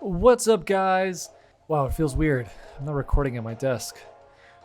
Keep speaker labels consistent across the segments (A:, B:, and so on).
A: What's up, guys? Wow, it feels weird. I'm not recording at my desk.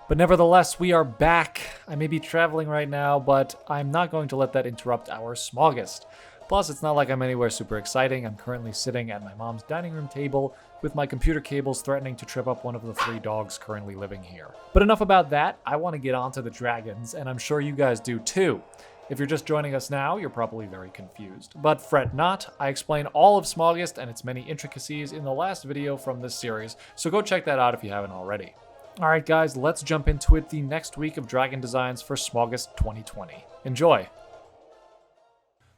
A: But nevertheless, we are back. I may be traveling right now, but I'm not going to let that interrupt our SMAUGUST. Plus, it's not like I'm anywhere super exciting. I'm currently sitting at my mom's dining room table with my computer cables threatening to trip up one of the 3 dogs currently living here. But enough about that. I want to get on to the dragons, and I'm sure you guys do too. If you're just joining us now, you're probably very confused. But fret not, I explain all of SMAUGUST and its many intricacies in the last video from this series, so go check that out if you haven't already. Alright guys, let's jump into it, the next week of dragon designs for SMAUGUST 2020. Enjoy!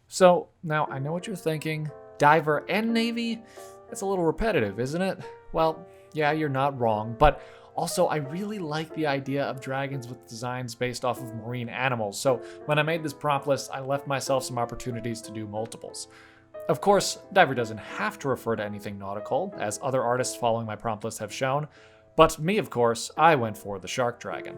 A: So, now I know what you're thinking. Diver and Navy? That's a little repetitive, isn't it? Well, yeah, you're not wrong, but also, I really like the idea of dragons with designs based off of marine animals, so when I made this prompt list, I left myself some opportunities to do multiples. Of course, Diver doesn't have to refer to anything nautical, as other artists following my prompt list have shown, but me, of course, I went for the shark dragon.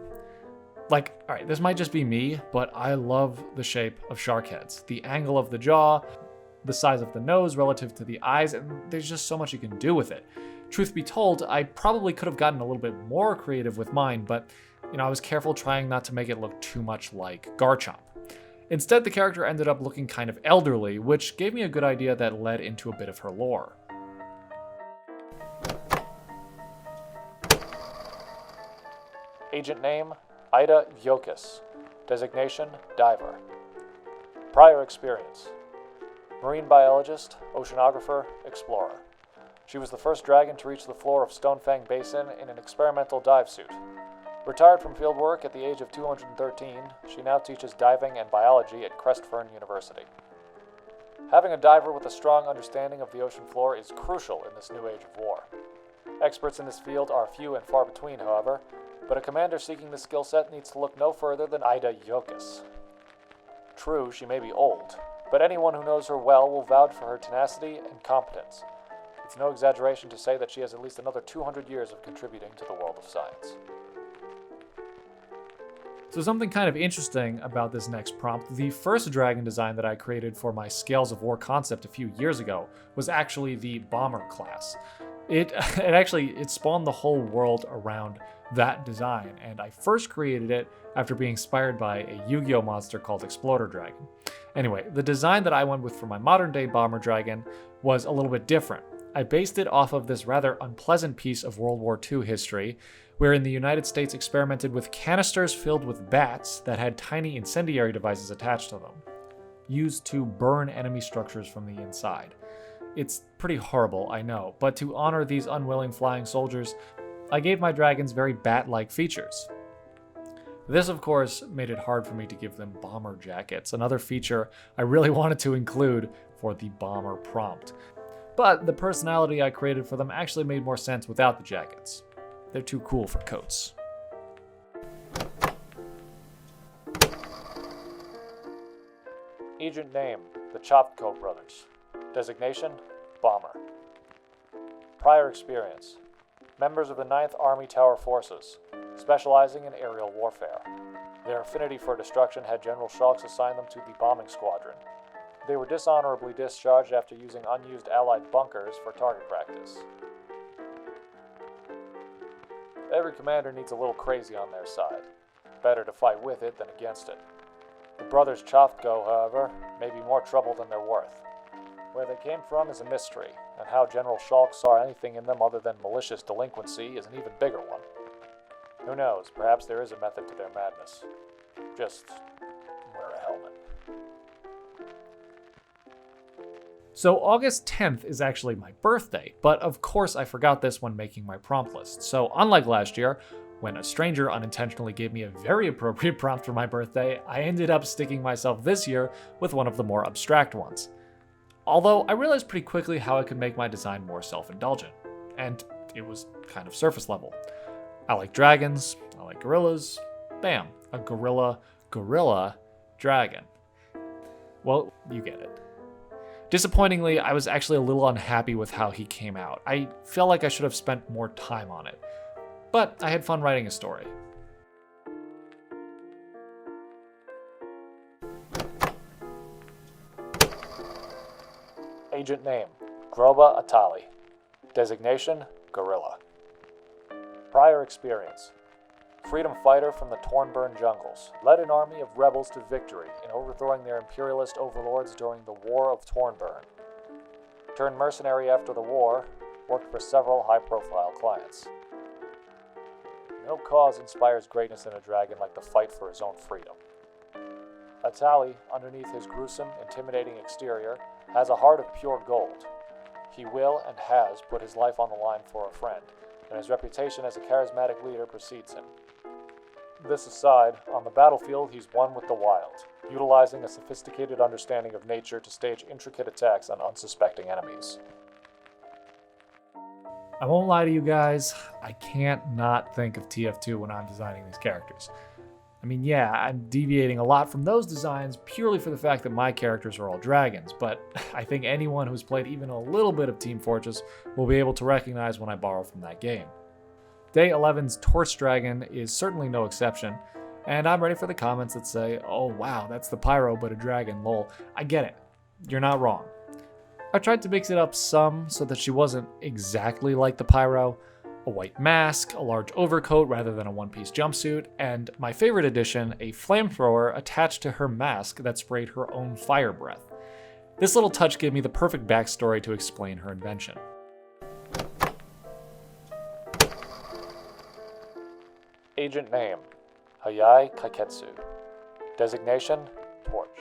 A: Like, alright, this might just be me, but I love the shape of shark heads. The angle of the jaw, the size of the nose relative to the eyes, and there's just so much you can do with it. Truth be told, I probably could have gotten a little bit more creative with mine, but I was careful trying not to make it look too much like Garchomp. Instead, the character ended up looking kind of elderly, which gave me a good idea that led into a bit of her lore. Agent name, Ida Yokis. Designation, Diver. Prior experience, marine biologist, oceanographer, explorer. She was the first dragon to reach the floor of Stonefang Basin in an experimental dive suit. Retired from field work at the age of 213, she now teaches diving and biology at Crestfern University. Having a diver with a strong understanding of the ocean floor is crucial in this new age of war. Experts in this field are few and far between, however, but a commander seeking this skill set needs to look no further than Ida Yokis. True, she may be old, but anyone who knows her well will vouch for her tenacity and competence. It's no exaggeration to say that she has at least another 200 years of contributing to the world of science. So something kind of interesting about this next prompt, the first dragon design that I created for my Scales of War concept a few years ago was actually the Bomber class. It spawned the whole world around that design, and I first created it after being inspired by a Yu-Gi-Oh monster called Exploder Dragon. Anyway, the design that I went with for my modern day Bomber Dragon was a little bit different. I based it off of this rather unpleasant piece of World War II history, wherein the United States experimented with canisters filled with bats that had tiny incendiary devices attached to them, used to burn enemy structures from the inside. It's pretty horrible, I know, but to honor these unwilling flying soldiers, I gave my dragons very bat-like features. This, of course, made it hard for me to give them bomber jackets, another feature I really wanted to include for the bomber prompt. But the personality I created for them actually made more sense without the jackets. They're too cool for coats. Agent name, the Chopko brothers. Designation, Bomber. Prior experience, members of the 9th Army Tower Forces, specializing in aerial warfare. Their affinity for destruction had General Shulks assign them to the bombing squadron. They were dishonorably discharged after using unused Allied bunkers for target practice. Every commander needs a little crazy on their side. Better to fight with it than against it. The brothers Chofko, however, may be more trouble than they're worth. Where they came from is a mystery, and how General Shulk saw anything in them other than malicious delinquency is an even bigger one. Who knows, perhaps there is a method to their madness. Just wear a helmet. So August 10th is actually my birthday, but of course I forgot this when making my prompt list. So unlike last year, when a stranger unintentionally gave me a very appropriate prompt for my birthday, I ended up sticking myself this year with one of the more abstract ones. Although I realized pretty quickly how I could make my design more self-indulgent, and it was kind of surface level. I like dragons, I like gorillas, bam, a gorilla dragon. Well, you get it. Disappointingly, I was actually a little unhappy with how he came out. I felt like I should have spent more time on it. But I had fun writing a story. Agent name, Groba Atali. Designation: Guerrilla. Prior experience: freedom fighter from the Tornburn jungles, led an army of rebels to victory in overthrowing their imperialist overlords during the War of Tornburn. Turned mercenary after the war, worked for several high-profile clients. No cause inspires greatness in a dragon like the fight for his own freedom. Atali, underneath his gruesome, intimidating exterior, has a heart of pure gold. He will and has put his life on the line for a friend, and his reputation as a charismatic leader precedes him. This aside, on the battlefield he's one with the wild, utilizing a sophisticated understanding of nature to stage intricate attacks on unsuspecting enemies. I won't lie to you guys, I can't not think of TF2 when I'm designing these characters. I mean, yeah, I'm deviating a lot from those designs purely for the fact that my characters are all dragons, but I think anyone who's played even a little bit of Team Fortress will be able to recognize when I borrow from that game. Day 11's Torch Dragon is certainly no exception, and I'm ready for the comments that say, oh wow, that's the Pyro but a dragon, lol. I get it, you're not wrong. I tried to mix it up some so that she wasn't exactly like the Pyro. A white mask, a large overcoat rather than a one-piece jumpsuit, and my favorite addition, a flamethrower attached to her mask that sprayed her own fire breath. This little touch gave me the perfect backstory to explain her invention. Agent name: Hayai Kaiketsu. Designation: Torch.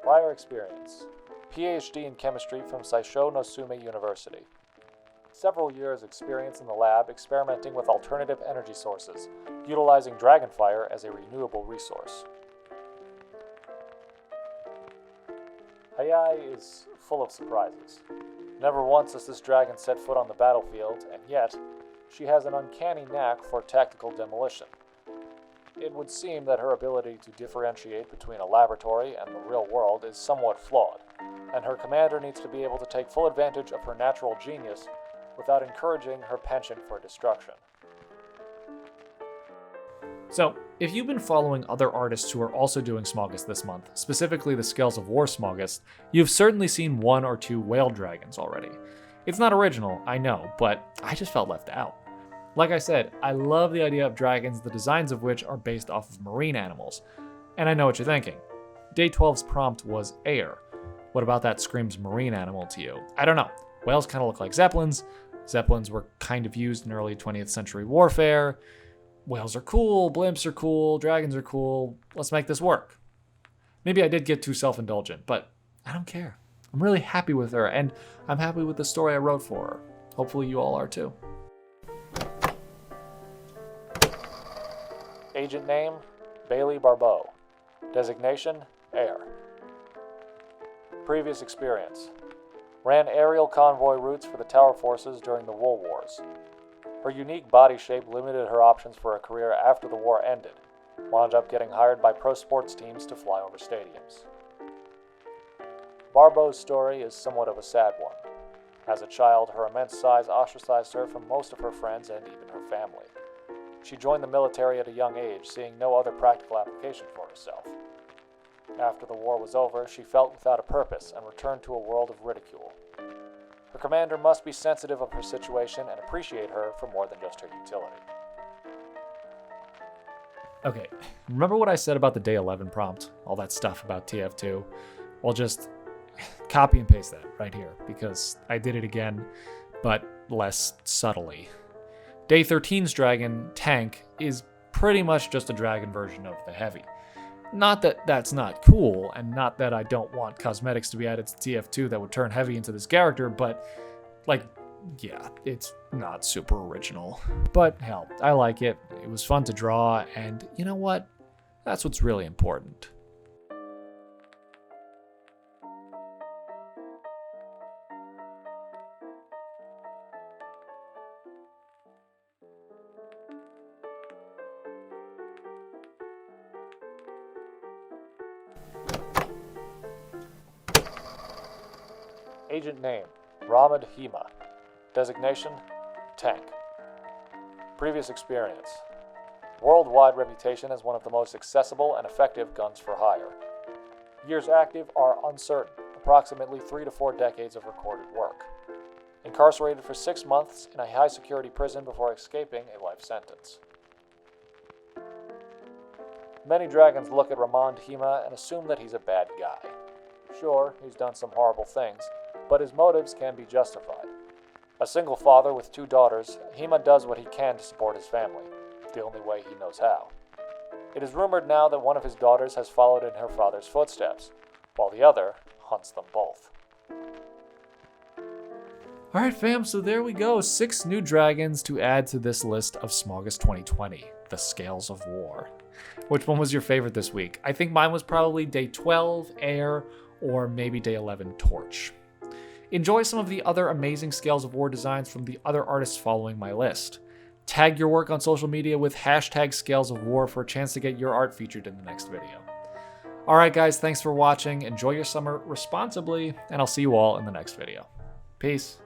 A: Prior experience: PhD in chemistry from Saisho no Sume University. Several years experience in the lab experimenting with alternative energy sources, utilizing dragonfire as a renewable resource. Hayai is full of surprises. Never once has this dragon set foot on the battlefield, and yet, she has an uncanny knack for tactical demolition. It would seem that her ability to differentiate between a laboratory and the real world is somewhat flawed, and her commander needs to be able to take full advantage of her natural genius without encouraging her penchant for destruction. So, if you've been following other artists who are also doing SMAUGUST this month, specifically the Scales of War SMAUGUST, you've certainly seen one or two whale dragons already. It's not original, I know, but I just felt left out. Like I said, I love the idea of dragons, the designs of which are based off of marine animals. And I know what you're thinking. Day 12's prompt was air. What about that screams marine animal to you? I don't know. Whales kind of look like zeppelins. Zeppelins were kind of used in early 20th century warfare. Whales are cool, blimps are cool, dragons are cool. Let's make this work. Maybe I did get too self-indulgent, but I don't care. I'm really happy with her, and I'm happy with the story I wrote for her. Hopefully you all are too. Agent name: Bailey Barbeau. Designation: Air. Previous experience: ran aerial convoy routes for the Tower Forces during the Wool Wars. Her unique body shape limited her options for a career after the war ended. Wound up getting hired by pro sports teams to fly over stadiums. Barbeau's story is somewhat of a sad one. As a child, her immense size ostracized her from most of her friends and even her family. She joined the military at a young age, seeing no other practical application for herself. After the war was over, she felt without a purpose and returned to a world of ridicule. Her commander must be sensitive of her situation and appreciate her for more than just her utility. Okay, remember what I said about the Day 11 prompt? All that stuff about TF2? Well, just copy and paste that right here, because I did it again, but less subtly. Day 13's dragon, Tank, is pretty much just a dragon version of the Heavy. Not that that's not cool, and not that I don't want cosmetics to be added to TF2 that would turn Heavy into this character, but, like, yeah, it's not super original. But hell, I like it. It was fun to draw, and you know what? That's what's really important. Agent name: Ramad Hema. Designation: Tank. Previous experience: worldwide reputation as one of the most accessible and effective guns for hire. Years active are uncertain, approximately 3 to 4 decades of recorded work. incarcerated for 6 months in a high-security prison before escaping a life sentence. Many dragons look at Ramond Hima and assume that he's a bad guy. Sure, he's done some horrible things, but his motives can be justified. A single father with 2 daughters, Hima does what he can to support his family, the only way he knows how. It is rumored now that one of his daughters has followed in her father's footsteps, while the other hunts them both. Alright fam, so there we go. 6 new dragons to add to this list of SMAUGUST 2020, the Scales of War. Which one was your favorite this week? I think mine was probably day 12, Air, or maybe day 11, Torch. Enjoy some of the other amazing Scales of War designs from the other artists following my list. Tag your work on social media with hashtag Scales of War for a chance to get your art featured in the next video. Alright guys, thanks for watching, enjoy your summer responsibly, and I'll see you all in the next video. Peace.